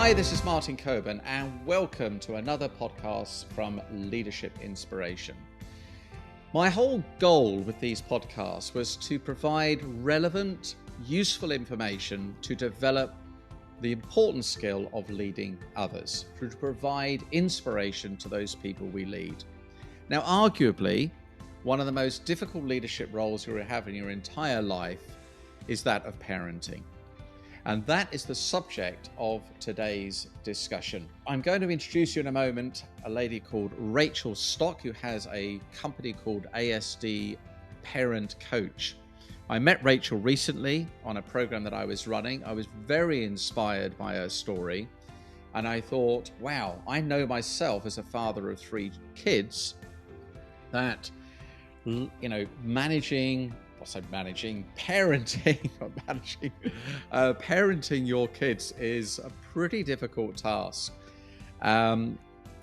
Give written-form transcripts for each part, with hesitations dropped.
Hi, this is Martin Coburn, and welcome to another podcast from Leadership Inspiration. My whole goal with these podcasts was to provide relevant, useful information to develop the important skill of leading others, to provide inspiration to those people we lead. Now, arguably, one of the most difficult leadership roles you will have in your entire life is that of parenting. And that is the subject of today's discussion. I'm going to introduce you in a moment a lady called Rachel Stock, who has a company called ASD Parent Coach. I met Rachel recently on a program that I was running. I was very inspired by her story. And I thought, wow, I know myself as a father of 3 kids that, parenting your kids is a pretty difficult task.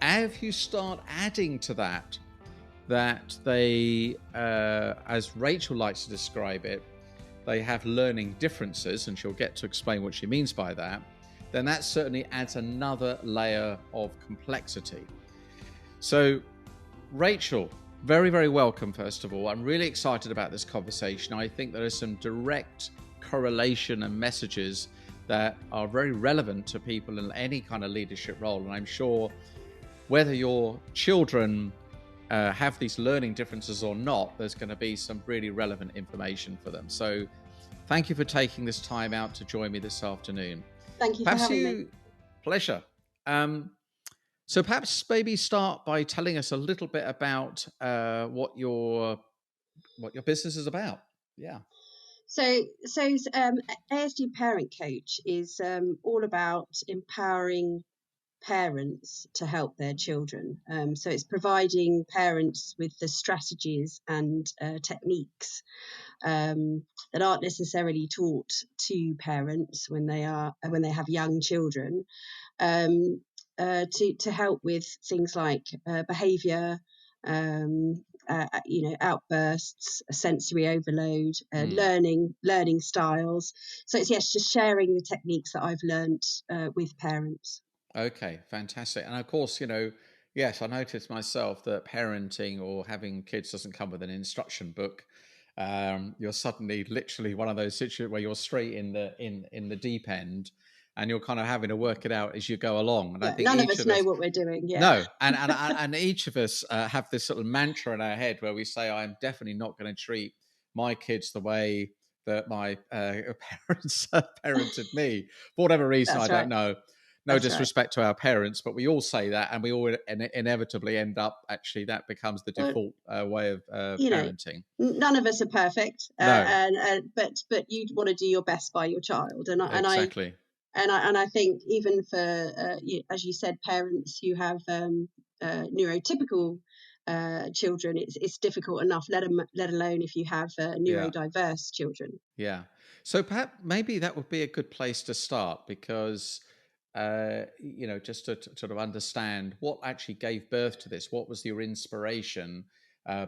If you start adding to that they, as Rachel likes to describe it, they have learning differences, and she'll get to explain what she means by that, then that certainly adds another layer of complexity. So, Rachel, very, very welcome, first of all. I'm really excited about this conversation. I think there is some direct correlation and messages that are very relevant to people in any kind of leadership role. And I'm sure whether your children have these learning differences or not, there's going to be some really relevant information for them. So thank you for taking this time out to join me this afternoon. Thank you for having me. Pleasure. So perhaps maybe start by telling us a little bit about what your business is about. Yeah. So ASD Parent Coach is all about empowering parents to help their children. So it's providing parents with the strategies and techniques that aren't necessarily taught to parents when they have young children. To help with things like behaviour, outbursts, sensory overload, learning styles. So it's just sharing the techniques that I've learned with parents. Okay, fantastic. And of course, yes, I noticed myself that parenting or having kids doesn't come with an instruction book. You're suddenly literally one of those situations where you're straight in the deep end, and you're kind of having to work it out as you go along. And I think none of us know what we're doing. Yeah. No, and each of us have this little mantra in our head where we say, "I'm definitely not going to treat my kids the way that my parents parented me." For whatever reason, That's I right. don't know. No That's disrespect to our parents, but we all say that, and we all inevitably end up actually that becomes the default way of parenting. None of us are perfect, No. But you'd want to do your best by your child, Exactly. And I think even for, as you said, parents who have neurotypical children, it's difficult enough, let alone if you have neurodiverse children. Yeah. So perhaps maybe that would be a good place to start, because, just to sort of understand what actually gave birth to this. What was your inspiration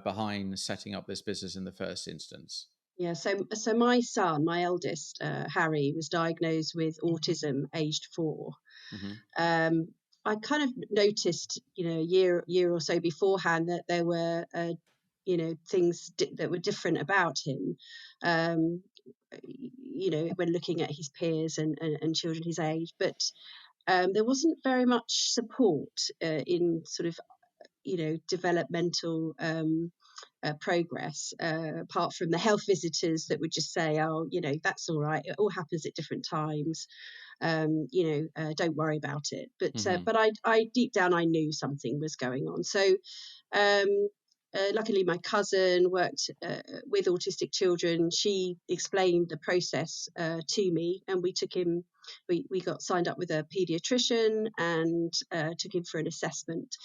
behind setting up this business in the first instance? Yeah, so my son, my eldest, Harry, was diagnosed with autism aged 4. Mm-hmm. I kind of noticed, a year or so beforehand that there were, things that were different about him. When looking at his peers and children his age, but there wasn't very much support in sort of, developmental progress, apart from the health visitors that would just say, oh, that's all right, it all happens at different times, don't worry about it. But I deep down I knew something was going on. So luckily my cousin worked with autistic children. She explained the process to me, and we got signed up with a paediatrician and took him for an assessment.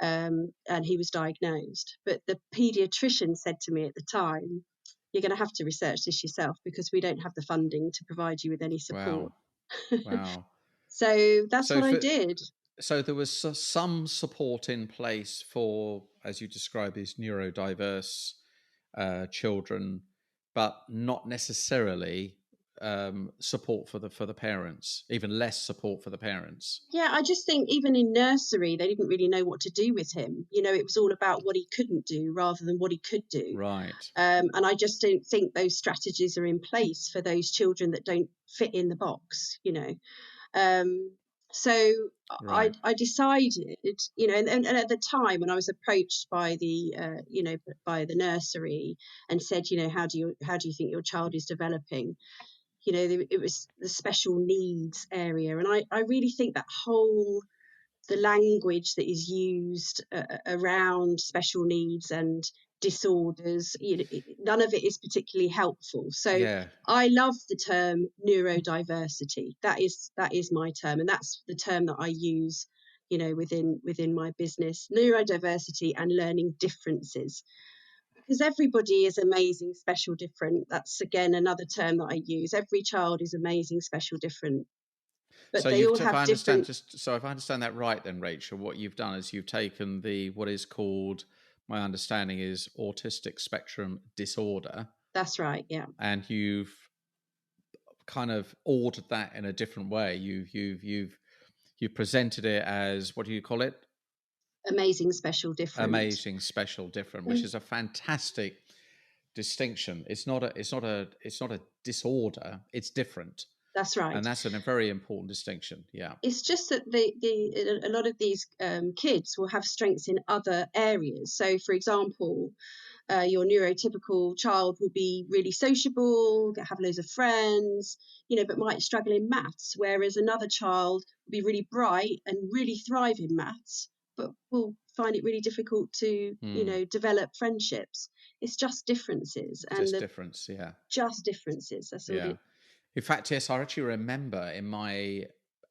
And he was diagnosed. But the paediatrician said to me at the time, you're going to have to research this yourself, because we don't have the funding to provide you with any support. Wow. So that's what I did. So there was some support in place for, as you describe, these neurodiverse children, but not necessarily support for the parents, even less support for the parents. Yeah, I just think even in nursery, they didn't really know what to do with him. It was all about what he couldn't do rather than what he could do. Right. And I just don't think those strategies are in place for those children that don't fit in the box. Um, so Right. I decided, and at the time when I was approached by by the nursery and said, how do you think your child is developing? It was the special needs area, and I really think that the language that is used around special needs and disorders, none of it is particularly helpful. So Yeah. I love the term neurodiversity. That is my term, and that's the term that I use, within my business. Neurodiversity and learning differences, because everybody is amazing, special, different. That's again another term that I use. Every child is amazing, special, different, but So they all if have I understand, different. just so if I understand that right, then Rachel, what you've done is you've taken what is called, my understanding is autistic spectrum disorder, That's right, yeah. and you've kind of ordered that in a different way. You've presented it as, what do you call it? Amazing, special, different. Amazing, special, different, which is a fantastic distinction. It's not a disorder. It's different, That's right. and that's a very important distinction. Yeah. It's just that a lot of these kids will have strengths in other areas. So, for example, your neurotypical child will be really sociable, have loads of friends, but might struggle in maths, whereas another child will be really bright and really thrive in maths, but will find it really difficult to, develop friendships. It's just differences, and Just the difference. Yeah. just differences. That's all Yeah. it. In fact, yes, I actually remember in my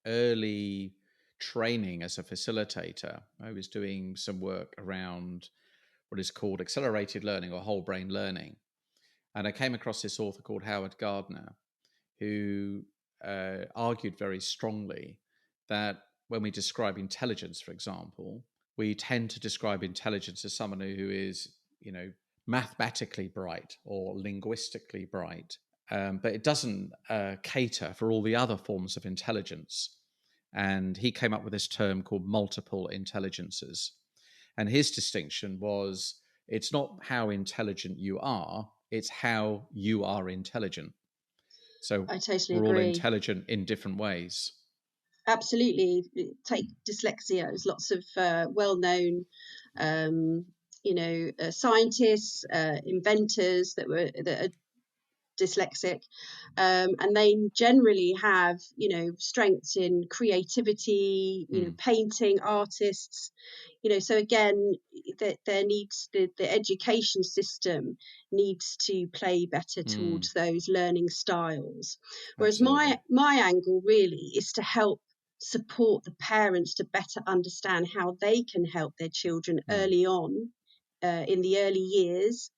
early training as a facilitator, I was doing some work around what is called accelerated learning or whole brain learning. And I came across this author called Howard Gardner, who argued very strongly that when we describe intelligence, for example, we tend to describe intelligence as someone who is, mathematically bright or linguistically bright, but it doesn't cater for all the other forms of intelligence. And he came up with this term called multiple intelligences. And his distinction was, it's not how intelligent you are, it's how you are intelligent. So I totally we're all agree. intelligent in different ways. Absolutely. Take dyslexia. There's lots of well-known, scientists, inventors that are dyslexic, and they generally have strengths in creativity, painting, artists. So again, there needs the education system needs to play better towards those learning styles, whereas Absolutely. my angle really is to help support the parents to better understand how they can help their children early on, in the early years,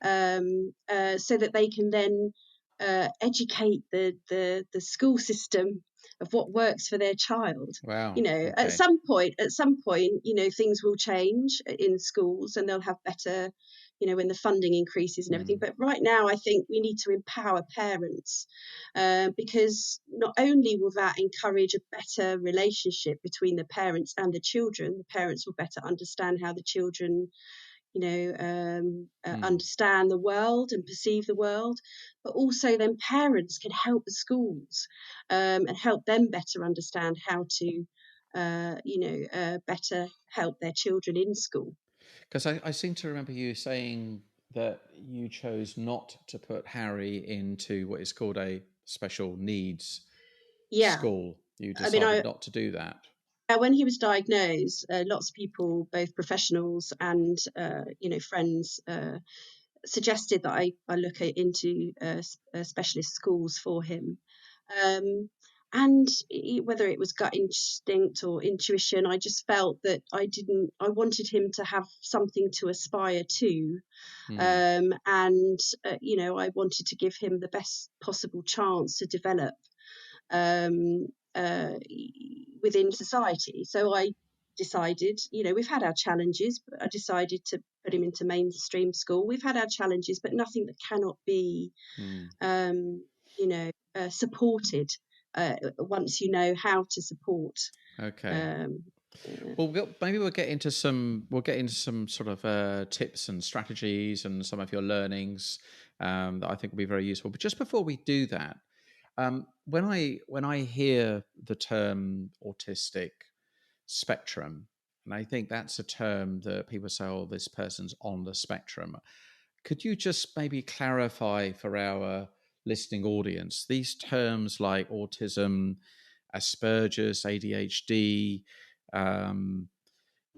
so that they can then educate the school system of what works for their child. Wow. At Okay. some point, things will change in schools, and they'll have better, when the funding increases and everything. But right now, I think we need to empower parents, because not only will that encourage a better relationship between the parents and the children, the parents will better understand how the children understand the world and perceive the world, but also then parents can help the schools, and help them better understand how to better help their children in school. Because I seem to remember you saying that you chose not to put Harry into what is called a special needs Yeah, school. You I mean, decided not to do that. when he was diagnosed, lots of people, both professionals and friends, suggested that I look into specialist schools for him. And whether it was gut instinct or intuition, I just felt that I wanted him to have something to aspire to. And I wanted to give him the best possible chance to develop, um, within society. So I decided, we've had our challenges, but I decided to put him into mainstream school. We've had our challenges, but nothing that cannot be supported once you know how to support. Okay. Um, Well, maybe we'll get into some sort of tips and strategies and some of your learnings that I think will be very useful. But just before we do that, when I hear the term autistic spectrum, and I think that's a term that people say, "Oh, this person's on the spectrum." Could you just maybe clarify for our listening audience these terms like autism, Asperger's, ADHD? Um,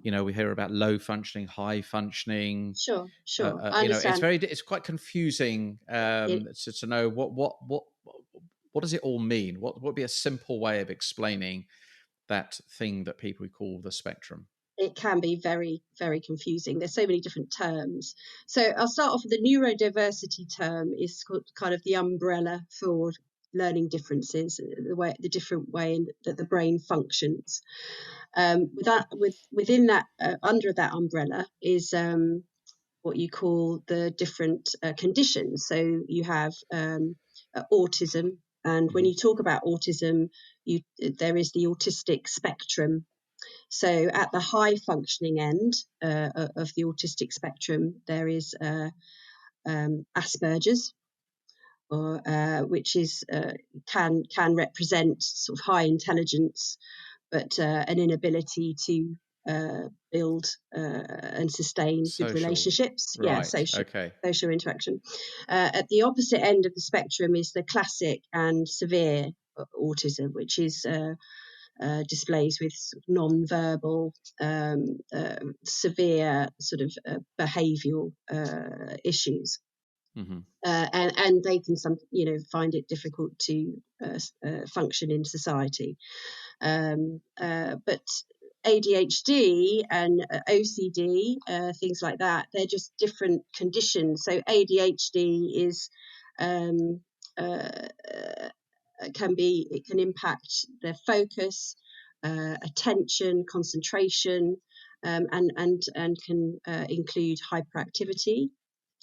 we hear about low functioning, high functioning. sure, I It's understand. it's quite confusing It to know what does it all mean. What would be a simple way of explaining that thing that people call the spectrum? it can be very, very confusing. There's so many different terms. So I'll start off with the neurodiversity term is kind of the umbrella for learning differences, the different way that the brain functions. Within that, under that umbrella is what you call the different conditions. So you have autism, and when Hmm. you talk about autism, there is the autistic spectrum. So at the high functioning end of the autistic spectrum, there is Asperger's, which is can represent sort of high intelligence, but an inability to build and sustain good Social, relationships. Yeah, right? Okay. social interaction. At the opposite end of the spectrum is the classic and severe autism, which is displays with sort of non-verbal, severe sort of behavioural issues. Hmm. And they can find it difficult to function in society. But ADHD and OCD, things like that, they're just different conditions. So ADHD is um, uh, it can impact their focus, attention, concentration, and can include hyperactivity.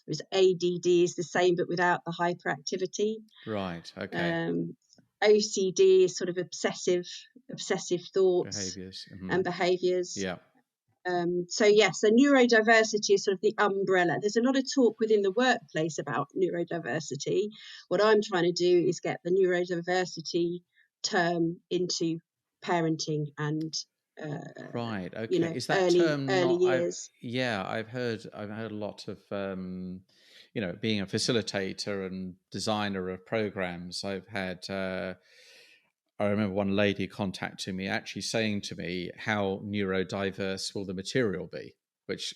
Whereas ADD is the same but without the hyperactivity. Right. Okay. Um, OCD is sort of obsessive thoughts Behaviors. and behaviours. Yeah. So yes, so neurodiversity is sort of the umbrella. There's a lot of talk within the workplace about neurodiversity. What I'm trying to do is get the neurodiversity term into parenting and Right. Okay. Is that early term early not? years. I've heard a lot of being a facilitator and designer of programs. I've had. I remember one lady contacting me, actually saying to me, "How neurodiverse will the material be?" Which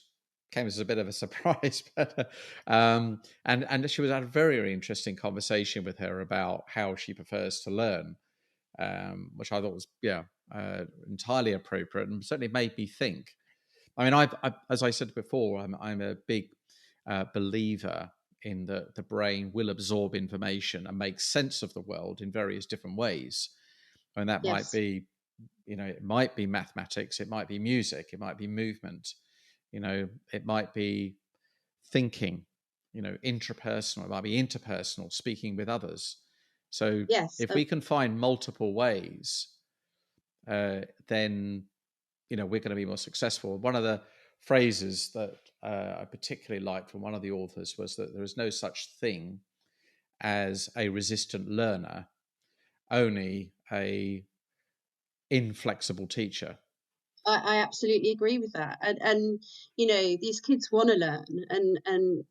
came as a bit of a surprise, but and she was had a very, very interesting conversation with her about how she prefers to learn, which I thought was entirely appropriate and certainly made me think. I mean, as I said before, I'm a big believer in the brain will absorb information and make sense of the world in various different ways. And that might Yes, be, it might be mathematics, it might be music, it might be movement, it might be thinking, intrapersonal, it might be interpersonal, speaking with others. So yes, if we can find multiple ways, then we're going to be more successful. One of the phrases that I particularly liked from one of the authors was that there is no such thing as a resistant learner, only a inflexible teacher. I absolutely agree with that. And these kids want to learn, and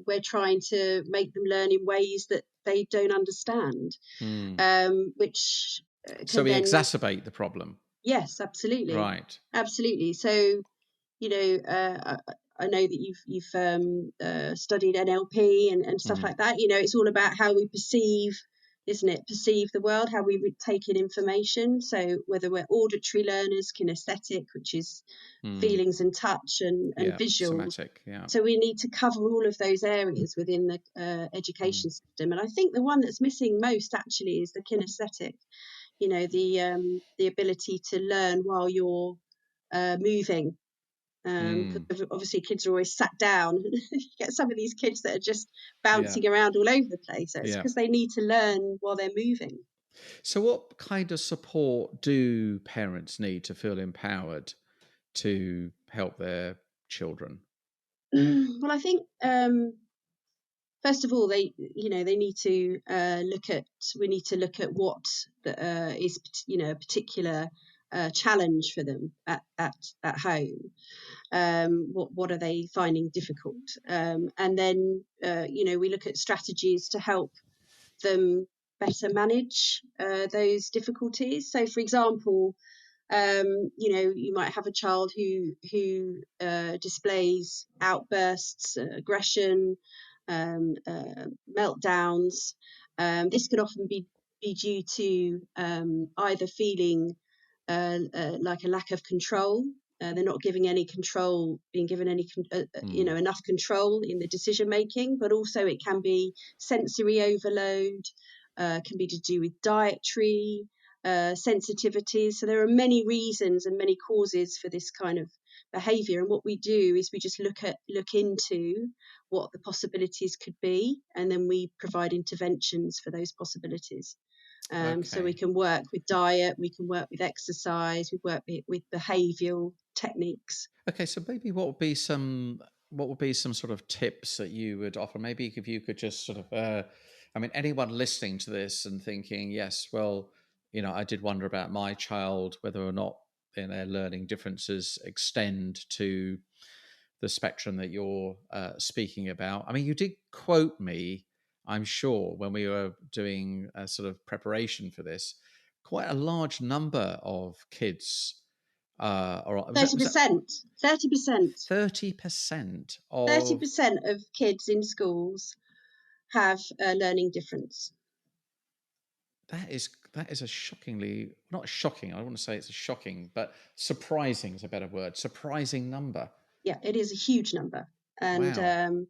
we're trying to make them learn in ways that they don't understand, Hmm. which So can we then. exacerbate the problem. Yes, absolutely, Right. absolutely. So I know that you've studied NLP and stuff Hmm. like that. It's all about how we perceive, isn't it? Perceive the world, how we would take in information. So whether we're auditory learners, kinesthetic, which is Hmm. feelings and touch, and Yeah. visual. Somatic. Yeah. So we need to cover all of those areas within the Hmm. education system. And I think the one that's missing most actually is the kinesthetic. The ability to learn while you're moving. Because obviously kids are always sat down. You get some of these kids that are just bouncing Yeah. around all over the place. So it's Yeah. because they need to learn while they're moving. So what kind of support do parents need to feel empowered to help their children? Well, I think first of all, they need to we need to look at what is a particular challenge for them at home. What are they finding difficult? And then we look at strategies to help them better manage those difficulties. So, for example, you might have a child who displays outbursts, aggression, meltdowns. This can often be due to either feeling like a lack of control. They're not giving any control, being given any, enough control in the decision making. But also, it can be sensory overload. Can be to do with dietary sensitivities. So there are many reasons and many causes for this kind of behaviour. And what we do is we just look into what the possibilities could be, and then we provide interventions for those possibilities. So we can work with diet, we can work with exercise, we work with behavioural techniques. Okay, so maybe what would be some sort of tips that you would offer? Maybe if you could just sort of, I mean, anyone listening to this and thinking, yes, well, I did wonder about my child, whether or not their learning differences extend to the spectrum that you're speaking about. I mean, you did quote me, I'm sure, when we were doing a sort of preparation for this, quite a large number of kids. Or was that 30%, 30%, 30% of 30% of kids in schools have a learning difference. that is a shockingly, not shocking, I don't want to say it's a shocking, but surprising is a better word. Surprising number. Yeah, it is a huge number. And Wow.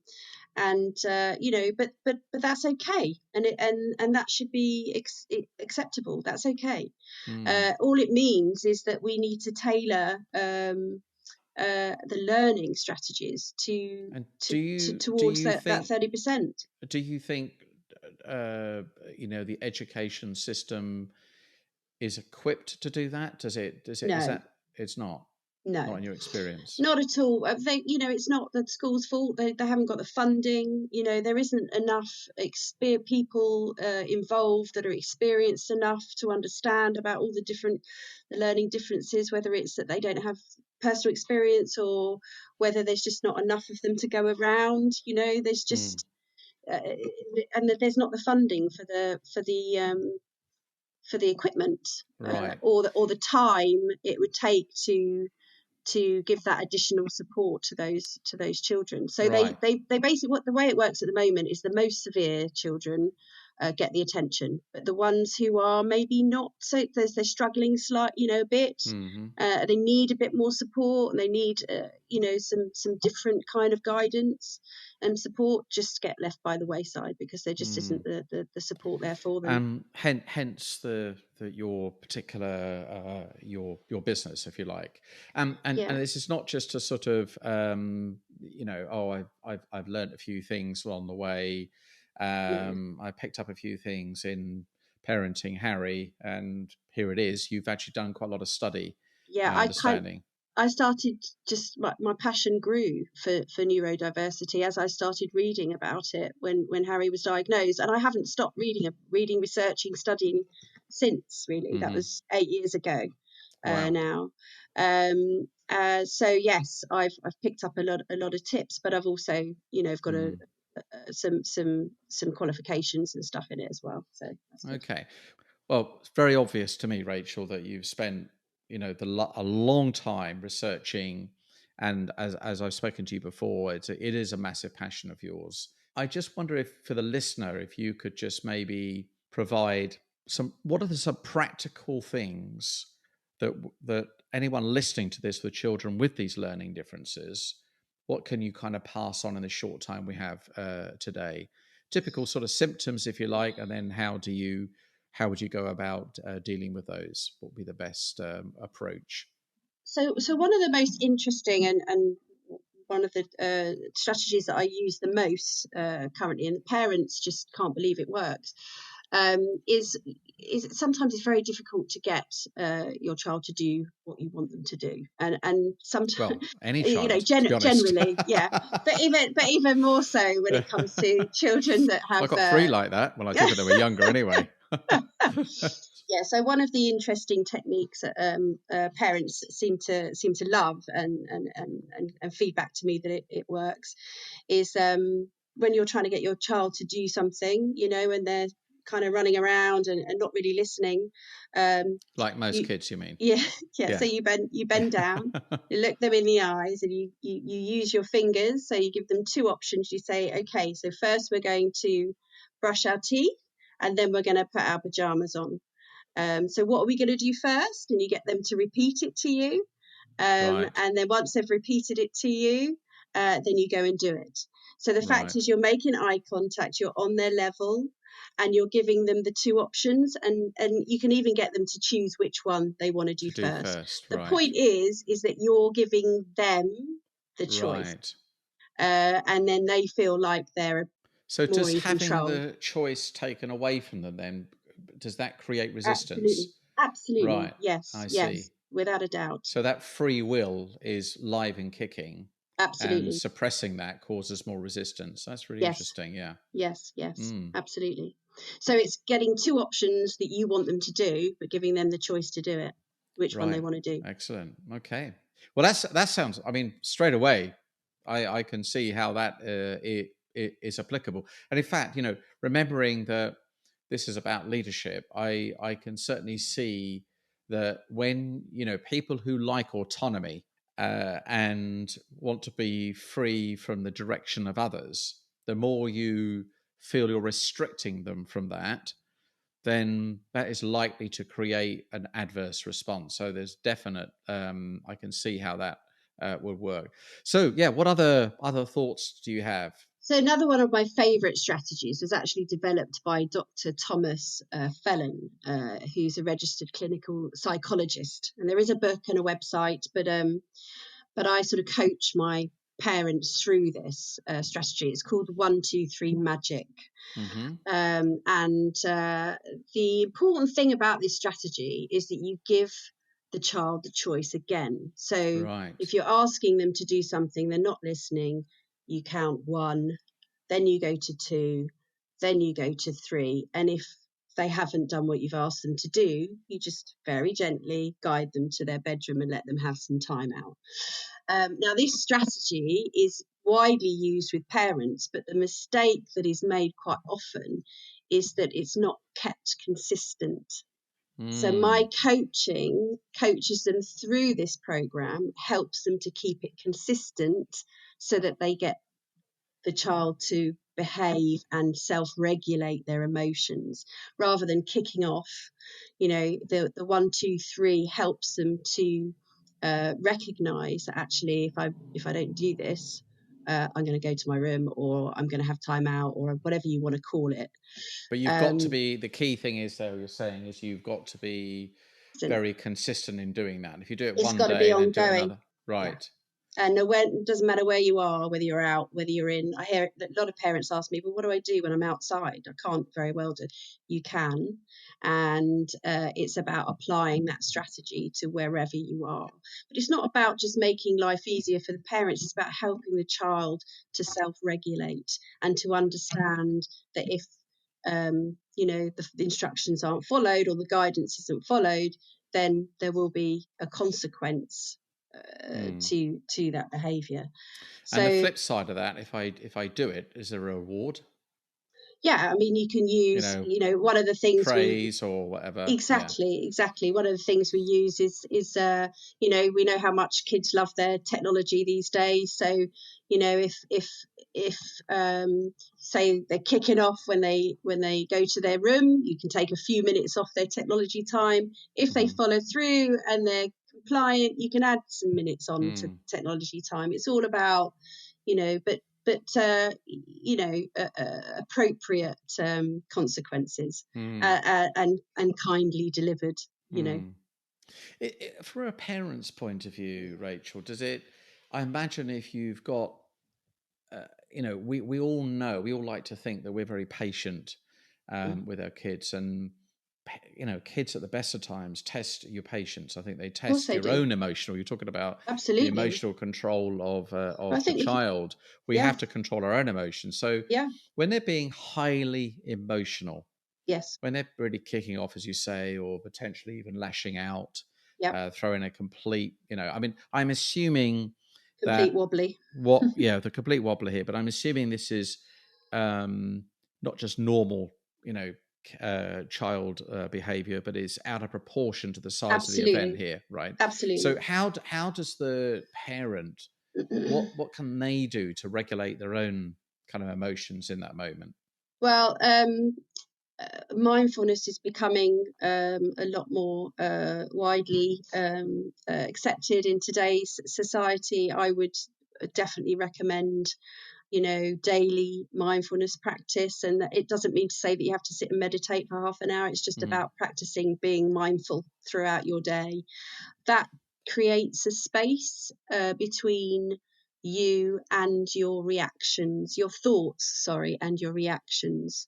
but that's okay, and that should be acceptable. That's okay. All it means is that we need to tailor the learning strategies And towards that 30%. do you think the education system is equipped to do that? Is No, that it's not no. in your experience? Not at all. It's not the school's fault. They haven't got the funding. There isn't enough people involved that are experienced enough to understand about all the learning differences, whether it's that they don't have personal experience or whether there's just not enough of them to go around. There's just and that there's not the funding for the equipment Right. or the time it would take to give that additional support to those children. So Right. they basically, the way it works at the moment is the most severe children get the attention, but the ones who are maybe not so they're struggling slightly, a bit, Mm-hmm. they need a bit more support, and they need some different kind of guidance and support, just get left by the wayside because there just isn't the support there for them. Hence your particular your business, if you like, and Yeah, this is not just a sort of I've learned a few things along the way. no. I picked up a few things in parenting Harry, and here it is. You've actually done quite a lot of study, Yeah, my understanding. I started just my passion grew for neurodiversity as I started reading about it when Harry was diagnosed, and I haven't stopped reading, researching, studying since. Really, that Hmm. was 8 years ago Wow. now. So yes, I've picked up a lot of tips, but I've also I've got some qualifications and stuff in it as well. So that's good. Okay. Well, it's very obvious to me, Rachel, that you've spent, a long time researching, and as I've spoken to you before, it is a massive passion of yours. I just wonder if, for the listener, if you could just maybe provide what are some practical things that anyone listening to this with children with these learning differences, what can you kind of pass on in the short time we have today? Typical sort of symptoms, if you like, and then how would you go about dealing with those? What would be the best approach? So one of the most interesting and one of the strategies that I use the most currently, and the parents just can't believe it works, is sometimes it's very difficult to get your child to do what you want them to do, and sometimes, any child, to be honest. generally, yeah, but even more so when it comes to children that have. I got 3 like that. Well, I did when they were younger, anyway. Yeah, so one of the interesting techniques that parents seem to love and feedback to me that it works is when you're trying to get your child to do something, and they're kind of running around and not really listening. Like most kids, you mean? Yeah. So you bend down, you look them in the eyes, and you use your fingers. So you give them 2 options. You say, okay, so first we're going to brush our teeth, and then we're going to put our pajamas on. So what are we going to do first? And you get them to repeat it to you. Right. And then once they've repeated it to you, then you go and do it. So the fact is, you're making eye contact, you're on their level, and you're giving them the 2 options, and you can even get them to choose which one they want to do first. The point is that you're giving them the choice, and then they feel like they're so more does in having control. the choice taken away from them, then, does that create resistance? Absolutely. Right. Yes. I yes, see. without a doubt. So that free will is live and kicking. Absolutely. And suppressing that causes more resistance. That's really interesting. Yeah. Yes. Absolutely. So it's getting 2 options that you want them to do, but giving them the choice to do it, which one they want to do. Excellent. Okay. Well, that sounds, I mean, straight away, I can see how that it is applicable. And in fact, remembering that this is about leadership, I can certainly see that when, people who like autonomy and want to be free from the direction of others, the more you feel you're restricting them from that, then that is likely to create an adverse response. So there's definite, I can see how that would work. So yeah, what other thoughts do you have? So another one of my favourite strategies was actually developed by Dr. Thomas Felon, who's a registered clinical psychologist. And there is a book and a website, but I sort of coach my parents through this strategy. It's called 1, 2, 3 Magic. Mm-hmm. And the important thing about this strategy is that you give the child the choice again. So if you're asking them to do something, they're not listening, you count 1, then you go to 2, then you go to 3. And if they haven't done what you've asked them to do, you just very gently guide them to their bedroom and let them have some time out. Now, this strategy is widely used with parents, but the mistake that is made quite often is that it's not kept consistent. So my coaching coaches them through this program, helps them to keep it consistent so that they get the child to behave and self-regulate their emotions rather than kicking off. The 1, 2, 3 helps them to recognize that actually if I don't do this, I'm going to go to my room, or I'm going to have time out, or whatever you want to call it. But you've got to be, the key thing is, though, you're saying, is you've got to be very consistent in doing that. If you do it one day and then do it another, right. And it doesn't matter where you are, whether you're out, whether you're in. I hear a lot of parents ask me, well, what do I do when I'm outside? I can't very well do. You can. And it's about applying that strategy to wherever you are. But it's not about just making life easier for the parents. It's about helping the child to self-regulate and to understand that if, the instructions aren't followed or the guidance isn't followed, then there will be a consequence to that behavior. And the flip side of that, if I do it, is there a reward? Yeah, I mean, you can use, one of the things praise or whatever. Exactly. One of the things we use is we know how much kids love their technology these days. So, if say they're kicking off when they go to their room, you can take a few minutes off their technology time. If they follow through and they're compliant, you can add some minutes on to technology time. It's all about, appropriate consequences and kindly delivered. From a parent's point of view, Rachel, does it? I imagine if you've got, we all know, we all like to think that we're very patient with our kids, and kids at the best of times test your patience. I think they Of course test they your do. own emotional. You're talking about the Absolutely. emotional control I of the think we can, child. We yeah, have to control our own emotions. So yeah, when they're being highly emotional, yes, when they're really kicking off, as you say, or potentially even lashing out, yeah, throwing a complete, I mean, I'm assuming complete that wobbly. the complete wobbler here, but I'm assuming this is um, not just normal, child behavior, but is out of proportion to the size of the event Absolutely, here, right? absolutely. So how does the parent, what can they do to regulate their own kind of emotions in that moment? Well, mindfulness is becoming a lot more widely accepted in today's society. I would definitely recommend, daily mindfulness practice. And it doesn't mean to say that you have to sit and meditate for half an hour. It's just Mm, about practicing being mindful throughout your day. That creates a space between you and your reactions, your thoughts, sorry, and your reactions.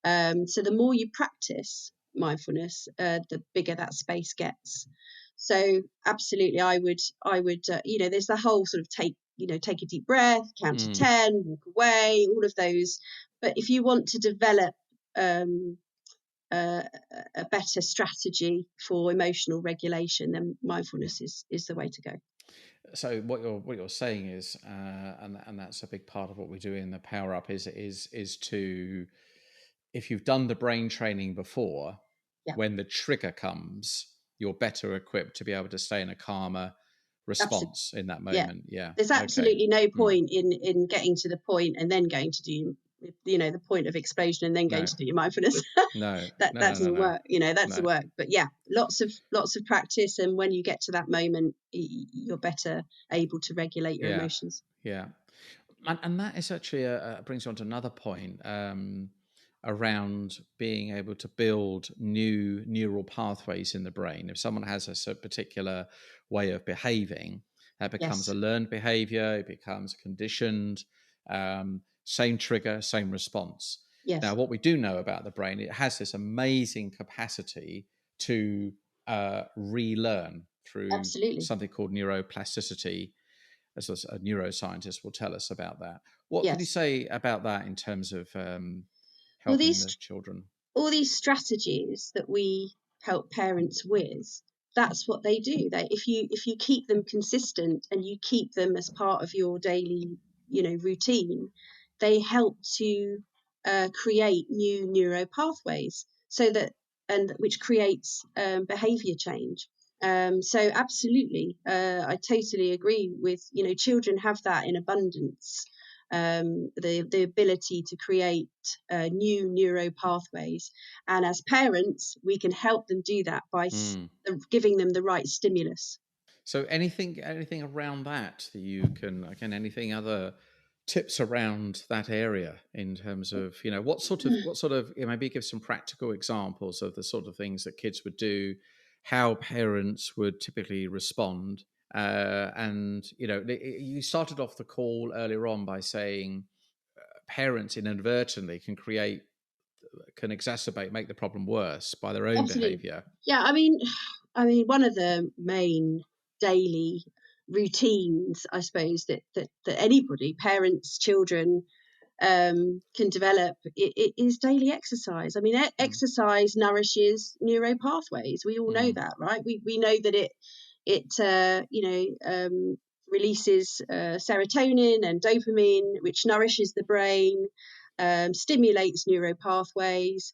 So the more you practice mindfulness, the bigger that space gets. So absolutely, I would, there's the whole sort of take a deep breath, count to mm. 10, walk away, all of those. But if you want to develop um, a better strategy for emotional regulation, then mindfulness is the way to go. So what you're saying is, and that's a big part of what we do in the Power Up is to, if you've done the brain training before, Yeah, when the trigger comes, you're better equipped to be able to stay in a calmer absolutely. response in that Yeah, moment. Yeah. there's Okay. absolutely no Mm. point in getting to the point and then going to do, the point of explosion and then going No. to do your mindfulness. No. that No. that No. No. doesn't No. work. That's the No. work. But yeah, lots of practice, and when you get to that moment, you're better able to regulate your Yeah. emotions. Yeah. And that is actually brings you on to another point around being able to build new neural pathways in the brain. If someone has a particular way of behaving, that becomes a Yes, learned behavior, it becomes conditioned, same trigger, same response. Now, yes, what we do know about the brain, it has this amazing capacity to relearn through absolutely. something called neuroplasticity, as a neuroscientist will tell us about that. What can you Yes. say about that in terms of Well, helping the children? all these strategies that we help parents with, that's what they do. They, if you keep them consistent and you keep them as part of your daily routine, they help to create new neuro pathways, so that, and which creates behavior change. So absolutely, I totally agree with, children have that in abundance, the ability to create new neuro pathways. And as parents, we can help them do that by Mm. giving them the right stimulus. So anything around that you can, again, anything other tips around that area in terms of, what sort of maybe give some practical examples of the sort of things that kids would do, how parents would typically respond. And you started off the call earlier on by saying parents inadvertently can exacerbate, make the problem worse by their own Absolutely. behavior. Yeah, I mean, one of the main daily routines, I suppose, that anybody, parents, children, can develop, it is daily exercise. I mean, Mm, exercise nourishes neuro pathways. We all know mm, that, right? We know that releases serotonin and dopamine, which nourishes the brain, stimulates neuro pathways.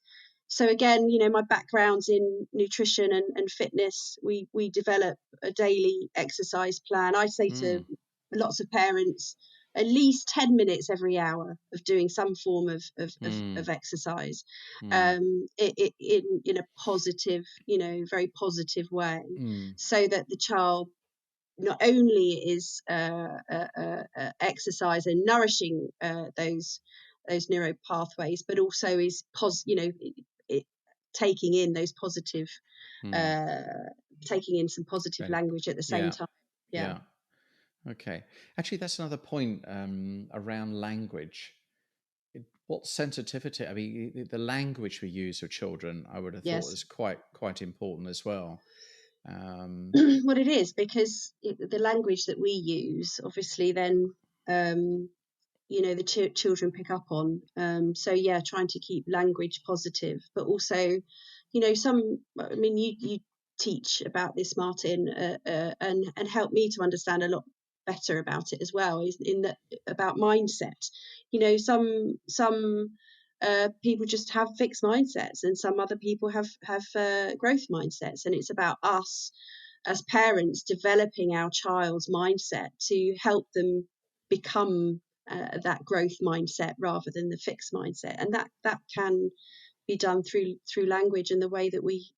So again, my background's in nutrition and fitness. We develop a daily exercise plan. I say to mm, lots of parents, at least 10 minutes every hour of doing some form mm, of exercise, mm, in a positive, very positive way, mm, so that the child not only is exercise and nourishing those neuro pathways, but also is taking in those positive mm. uh, taking in some positive language at the same time. Yeah. Okay. Actually, that's another point around language. What sensitivity? I mean, the language we use with children, I would have thought, is quite important as well. Well, it is, because the language that we use, obviously, then the children pick up on. So yeah, trying to keep language positive, but also, you teach about this, Martin, and help me to understand a lot better about it as well, is about mindset. Some people just have fixed mindsets, and some other people have growth mindsets, and it's about us as parents developing our child's mindset to help them become that growth mindset rather than the fixed mindset, and that can be done through language and the way that we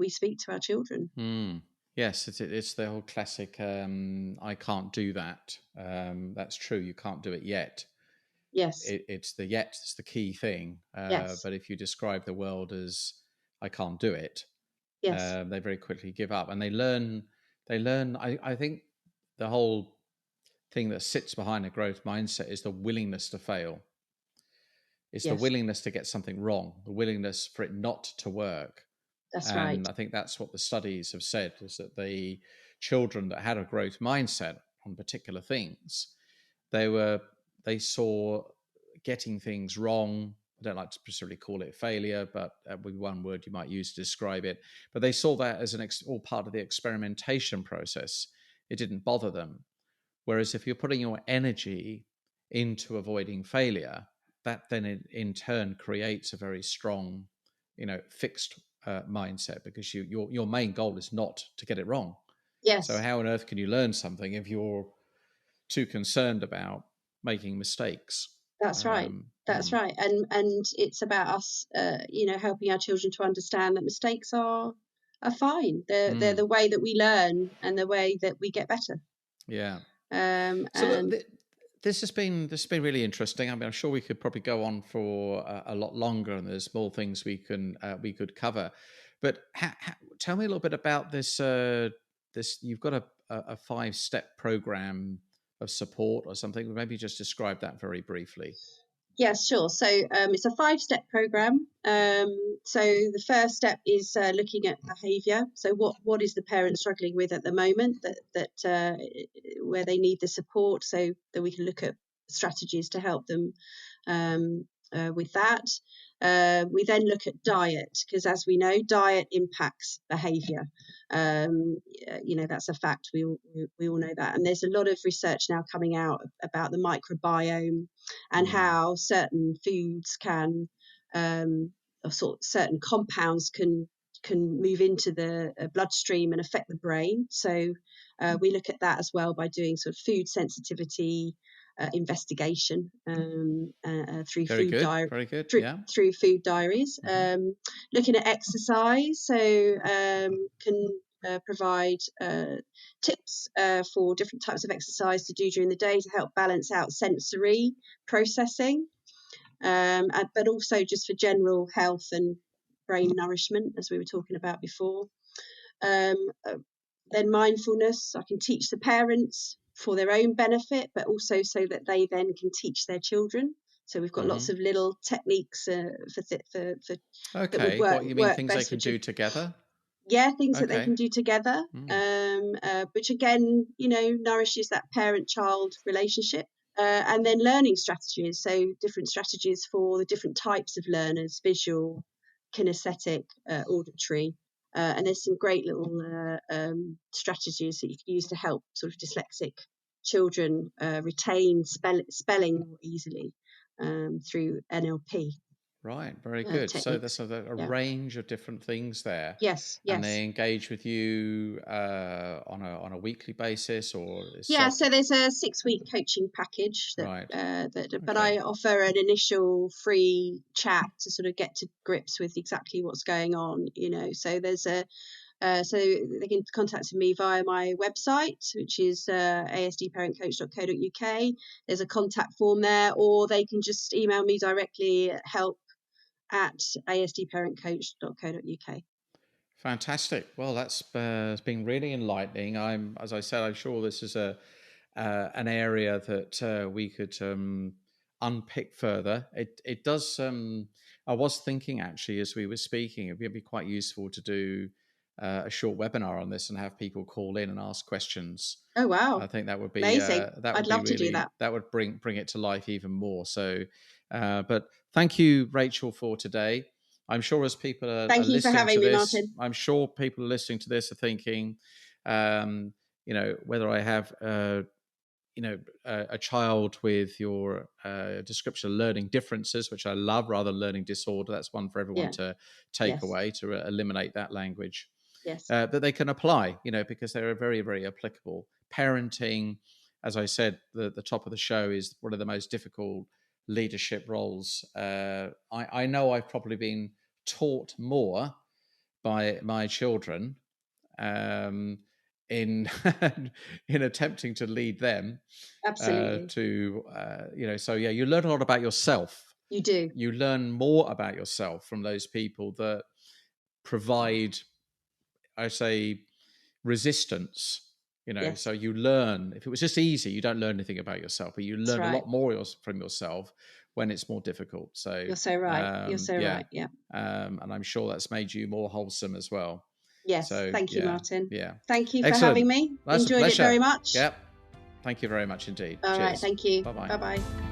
speak to our children. Yes, it's the whole classic I can't do that. That's true, you can't do it yet. Yes. It's the key thing. Yes. But if you describe the world as I can't do it, Yes. they very quickly give up, and they learn. I think the whole thing that sits behind a growth mindset is the willingness to fail. It's the willingness to get something wrong, the willingness for it not to work. That's right. And I think that's what the studies have said, is that the children that had a growth mindset on particular things, they saw getting things wrong. I don't like to specifically call it failure, but with one word you might use to describe it. But they saw that as all part of the experimentation process. It didn't bother them. Whereas if you're putting your energy into avoiding failure, that then in turn creates a very strong, fixed mindset, because your main goal is not to get it wrong. Yes. So how on earth can you learn something if you're too concerned about making mistakes? That's right. That's right. And it's about us, helping our children to understand that mistakes are fine. They're the way that we learn and the way that we get better. Yeah. So look, this has been really interesting. I mean, I'm sure we could probably go on for a lot longer, and there's more things we could cover. But tell me a little bit about this. This, you've got a 5-step program of support or something. Maybe just describe that very briefly. Yes, sure. So it's a 5-step program. So the first step is looking at behaviour. So what is the parent struggling with at the moment that where they need the support, so that we can look at strategies to help them with that. We then look at diet, because as we know, diet impacts behaviour. That's a fact. We all know that. And there's a lot of research now coming out about the microbiome and how certain foods can, certain compounds can move into the bloodstream and affect the brain. So we look at that as well by doing sort of food sensitivity investigation through food through food diaries. Looking at exercise, so can provide tips for different types of exercise to do during the day to help balance out sensory processing, but also just for general health and brain nourishment, as we were talking about before. Then mindfulness, I can teach the parents for their own benefit, but also so that they then can teach their children. So we've got lots of little techniques for that would work. What you mean, things they can do together? Yeah, things that they can do together, which again, nourishes that parent-child relationship. And then learning strategies, so different strategies for the different types of learners: visual, kinesthetic, auditory. And there's some great little strategies that you can use to help sort of dyslexic children retain spelling more easily through NLP. Right, very good. Techniques. So there's a range of different things there. Yes. And they engage with you on a weekly basis, or so there's a 6-week coaching package but I offer an initial free chat to sort of get to grips with exactly what's going on. So there's so they can contact me via my website, which is asdparentcoach.co.uk. There's a contact form there, or they can just email me directly at help@asdparentcoach.co.uk. Fantastic. Well, that's it's been really enlightening. As I said, I'm sure this is a an area that we could unpick further. It does. I was thinking actually as we were speaking, it'd be quite useful to do a short webinar on this and have people call in and ask questions. Oh, wow. I think that would be Amazing. I'd love to do really, that. that would bring it to life even more. So, but thank you, Rachel, for today. I'm sure as people are Thank you for listening having to me, this, Martin. I'm sure people are listening to this are thinking, whether I have, a child with your description of learning differences, which I love, rather than learning disorder. That's one for everyone Yeah. to take Yes. away, to eliminate that language. Yes. That they can apply, because they're very, very applicable. Parenting, as I said, the top of the show, is one of the most difficult leadership roles. I know I've probably been taught more by my children in in attempting to lead them Absolutely. so yeah, you learn a lot about yourself. You do. You learn more about yourself from those people that provide, I say, resistance. Yes. So you learn. If it was just easy, you don't learn anything about yourself, but you That's learn a right. lot more from yourself when it's more difficult. So You're so right. You're so yeah, right. Yeah. and I'm sure that's made you more wholesome as well. Yes. So Thank you, yeah, Martin. yeah, Thank you for excellent. having me. That's a Enjoyed it pleasure. very much. Yep. Thank you very much indeed. All right. Cheers. Thank you. Bye bye. Bye bye.